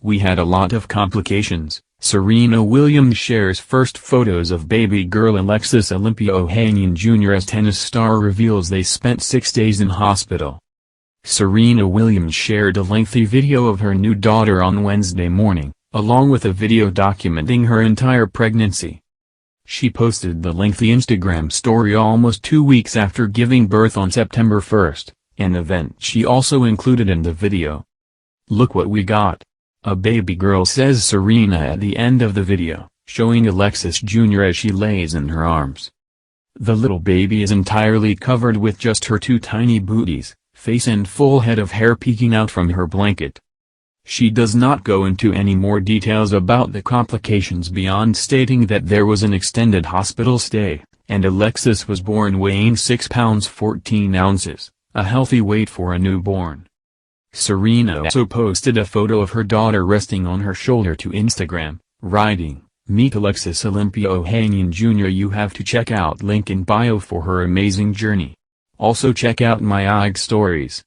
We had a lot of complications. Serena Williams shares first photos of baby girl Alexis. Olympia Ohanian Jr. as tennis star reveals they spent 6 days in hospital. Serena Williams shared a lengthy video of her new daughter on Wednesday morning, along with a video documenting her entire pregnancy. She posted the lengthy Instagram story almost 2 weeks after giving birth on September 1st, an event she also included in the video. "Look what we got. A baby girl," says Serena at the end of the video, showing Alexis Jr. as she lays in her arms. The little baby is entirely covered with just her two tiny booties, face and full head of hair peeking out from her blanket. She does not go into any more details about the complications beyond stating that there was an extended hospital stay, and Alexis was born weighing 6 pounds 14 ounces, a healthy weight for a newborn. Serena also posted a photo of her daughter resting on her shoulder to Instagram, writing, "Meet Alexis Olympia Ohanian Jr. You have to check out link in bio for her amazing journey. Also check out my IG stories."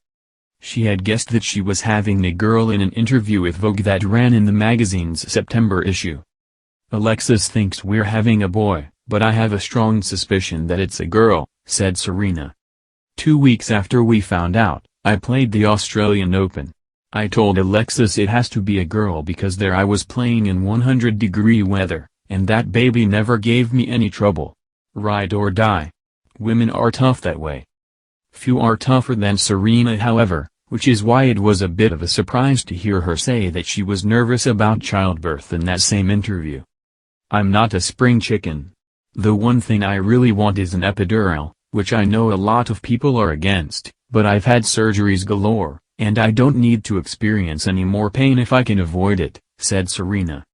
She had guessed that she was having a girl in an interview with Vogue that ran in the magazine's September issue. "Alexis thinks we're having a boy, but I have a strong suspicion that it's a girl," said Serena. "2 weeks after we found out, I played the Australian Open. I told Alexis it has to be a girl because there I was playing in 100-degree weather, and that baby never gave me any trouble. Ride or die. Women are tough that way." Few are tougher than Serena, however, which is why it was a bit of a surprise to hear her say that she was nervous about childbirth in that same interview. "I'm not a spring chicken. The one thing I really want is an epidural, which I know a lot of people are against, but I've had surgeries galore, and I don't need to experience any more pain if I can avoid it," said Serena.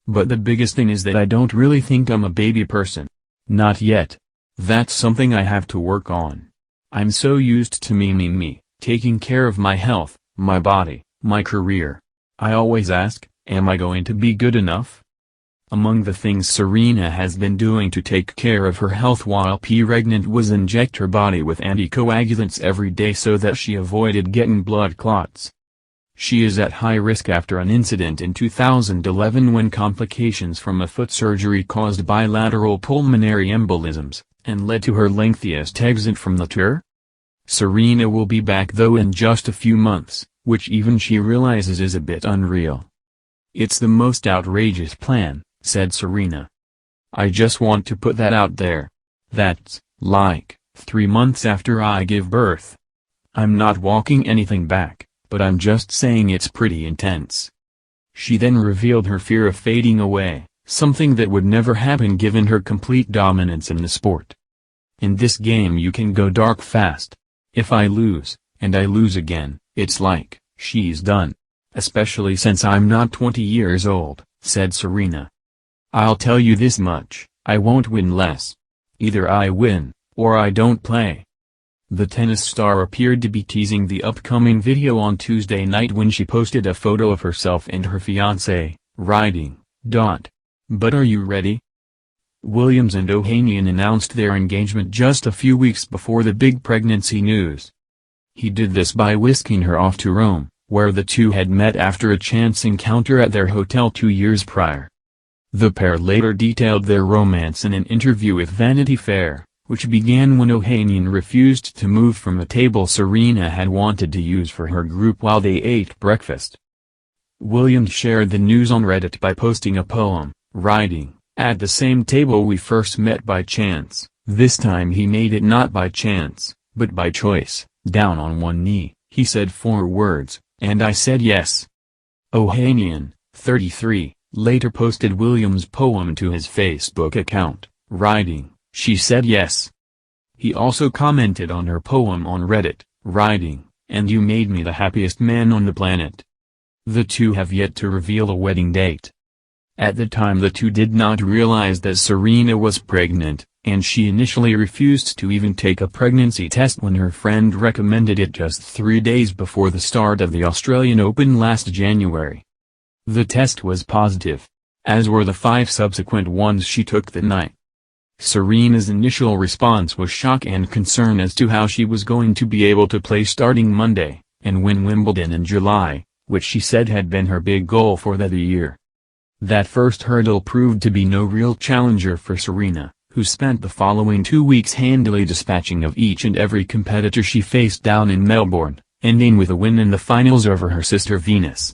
"But the biggest thing is that I don't really think I'm a baby person. Not yet. That's something I have to work on. I'm so used to me, taking care of my health, my body, my career. I always ask, am I going to be good enough?" Among the things Serena has been doing to take care of her health while pregnant was inject her body with anticoagulants every day so that she avoided getting blood clots. She is at high risk after an incident in 2011 when complications from a foot surgery caused bilateral pulmonary embolisms, and led to her lengthiest exit from the tour. Serena will be back though in just a few months, which even she realizes is a bit unreal. "It's the most outrageous plan," said Serena. "I just want to put that out there. That's, like, 3 months after I give birth. I'm not walking anything back, but I'm just saying it's pretty intense." She then revealed her fear of fading away, something that would never happen given her complete dominance in the sport. "In this game you can go dark fast. If I lose, and I lose again, it's like, she's done. Especially since I'm not 20 years old," said Serena. "I'll tell you this much, I won't win less. Either I win, or I don't play." The tennis star appeared to be teasing the upcoming video on Tuesday night when she posted a photo of herself and her fiancé, writing, "But are you ready?" Williams and Ohanian announced their engagement just a few weeks before the big pregnancy news. He did this by whisking her off to Rome, where the two had met after a chance encounter at their hotel 2 years prior. The pair later detailed their romance in an interview with Vanity Fair, which began when Ohanian refused to move from a table Serena had wanted to use for her group while they ate breakfast. Williams shared the news on Reddit by posting a poem, writing, "At the same table we first met by chance, this time he made it not by chance, but by choice. Down on one knee, he said 4 words, and I said yes." Ohanian, 33, later posted Williams' poem to his Facebook account, writing, "She said yes." He also commented on her poem on Reddit, writing, "And you made me the happiest man on the planet." The two have yet to reveal a wedding date. At the time the two did not realize that Serena was pregnant, and she initially refused to even take a pregnancy test when her friend recommended it just 3 days before the start of the Australian Open last January. The test was positive, as were the 5 subsequent ones she took that night. Serena's initial response was shock and concern as to how she was going to be able to play starting Monday, and win Wimbledon in July, which she said had been her big goal for the year. That first hurdle proved to be no real challenger for Serena, who spent the following 2 weeks handily dispatching of each and every competitor she faced down in Melbourne, ending with a win in the finals over her sister Venus.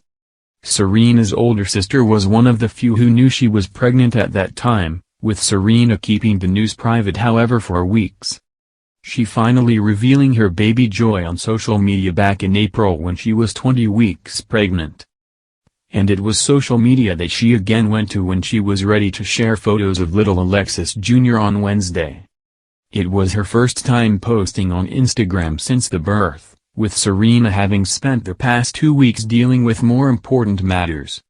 Serena's older sister was one of the few who knew she was pregnant at that time, with Serena keeping the news private however for weeks. She finally revealing her baby joy on social media back in April when she was 20 weeks pregnant. And it was social media that she again went to when she was ready to share photos of little Alexis Jr. on Wednesday. It was her first time posting on Instagram since the birth, with Serena having spent the past 2 weeks dealing with more important matters.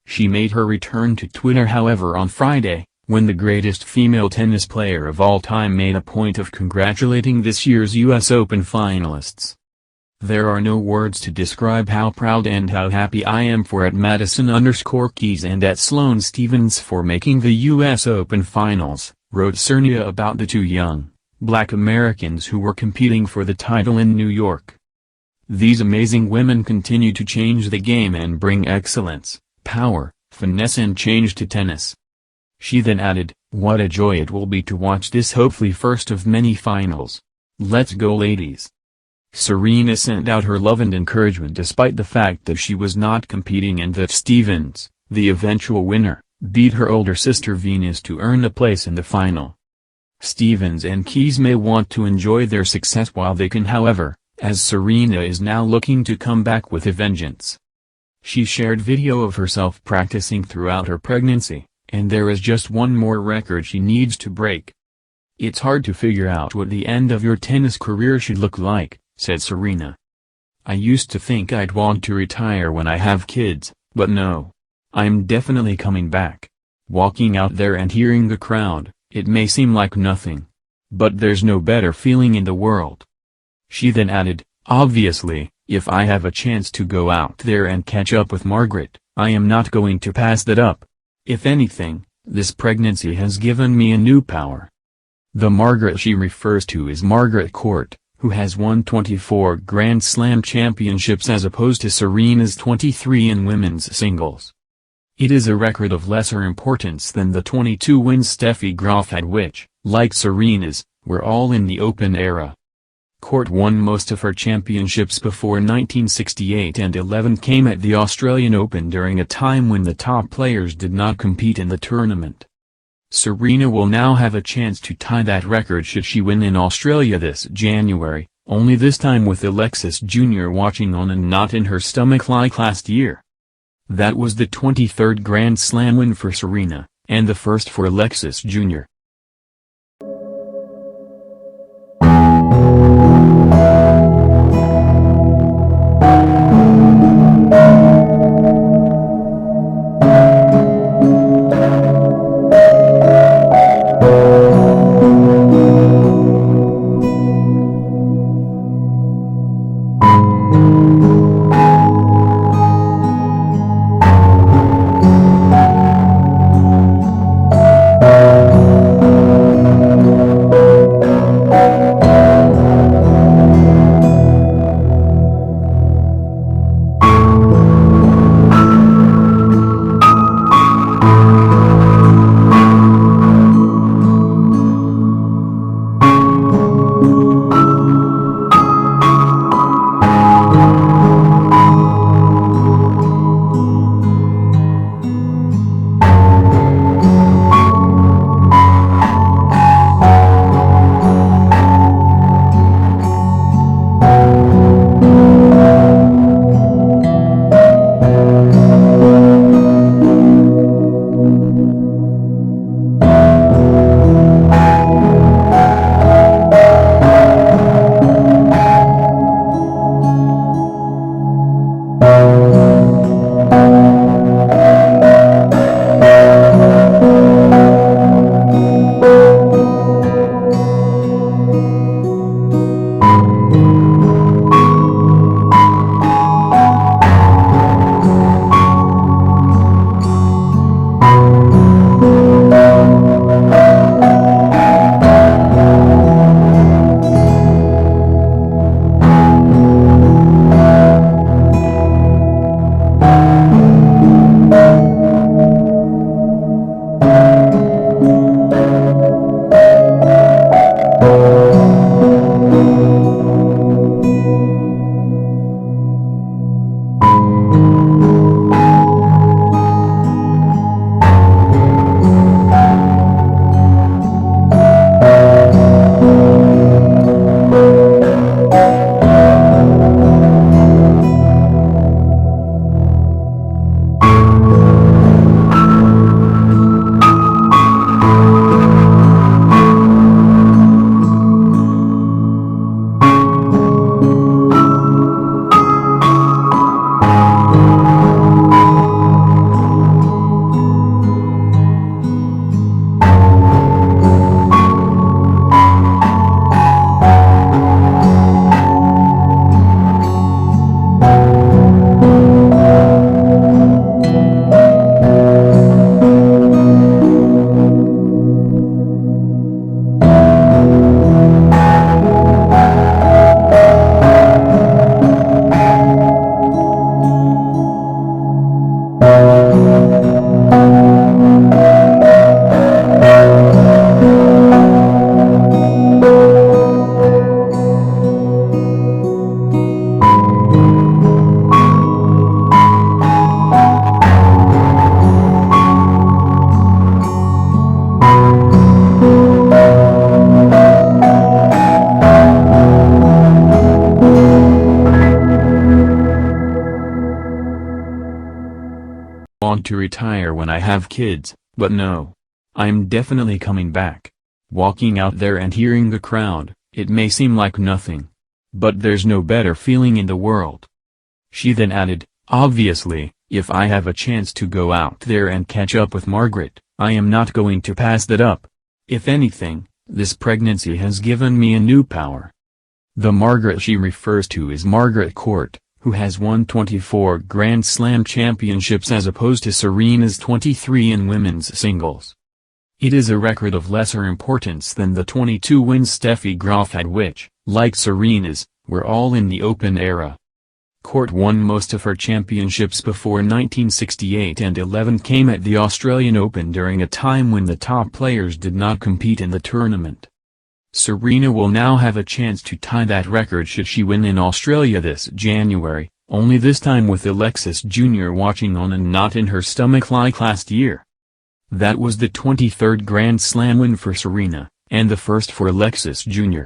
She made her return to Twitter however on Friday, when the greatest female tennis player of all time made a point of congratulating this year's US Open finalists. "There are no words to describe how proud and how happy I am for @Madison_Keys and @Sloane Stevens for making the US Open finals," wrote Serena about the two young, Black Americans who were competing for the title in New York. "These amazing women continue to change the game and bring excellence, power, finesse and change to tennis." She then added, "What a joy it will be to watch this hopefully first of many finals. Let's go ladies." Serena sent out her love and encouragement despite the fact that she was not competing and that Stevens, the eventual winner, beat her older sister Venus to earn a place in the final. Stevens and Keys may want to enjoy their success while they can however, as Serena is now looking to come back with a vengeance. She shared video of herself practicing throughout her pregnancy, and there is just one more record she needs to break. "It's hard to figure out what the end of your tennis career should look like," said Serena. "I used to think I'd want to retire when I have kids, but no. I'm definitely coming back. Walking out there and hearing the crowd, it may seem like nothing. But there's no better feeling in the world." She then added, "Obviously, if I have a chance to go out there and catch up with Margaret, I am not going to pass that up. If anything, this pregnancy has given me a new power." The Margaret she refers to is Margaret Court, who has won 24 Grand Slam championships as opposed to Serena's 23 in women's singles. It is a record of lesser importance than the 22 wins Steffi Graf had which, like Serena's, were all in the Open era. Court won most of her championships before 1968 and 11 came at the Australian Open during a time when the top players did not compete in the tournament. Serena will now have a chance to tie that record should she win in Australia this January, only this time with Alexis Jr. watching on and not in her stomach like last year. That was the 23rd Grand Slam win for Serena, and the first for Alexis Jr. to retire when I have kids, but no. I'm definitely coming back. Walking out there and hearing the crowd, it may seem like nothing. But there's no better feeling in the world." She then added, "Obviously, if I have a chance to go out there and catch up with Margaret, I am not going to pass that up. If anything, this pregnancy has given me a new power." The Margaret she refers to is Margaret Court, who has won 24 Grand Slam championships as opposed to Serena's 23 in women's singles. It is a record of lesser importance than the 22 wins Steffi Graf had, which, like Serena's, were all in the Open era. Court won most of her championships before 1968, and 11 came at the Australian Open during a time when the top players did not compete in the tournament. Serena will now have a chance to tie that record should she win in Australia this January, only this time with Alexis Jr. watching on and not in her stomach like last year. That was the 23rd Grand Slam win for Serena, and the first for Alexis Jr.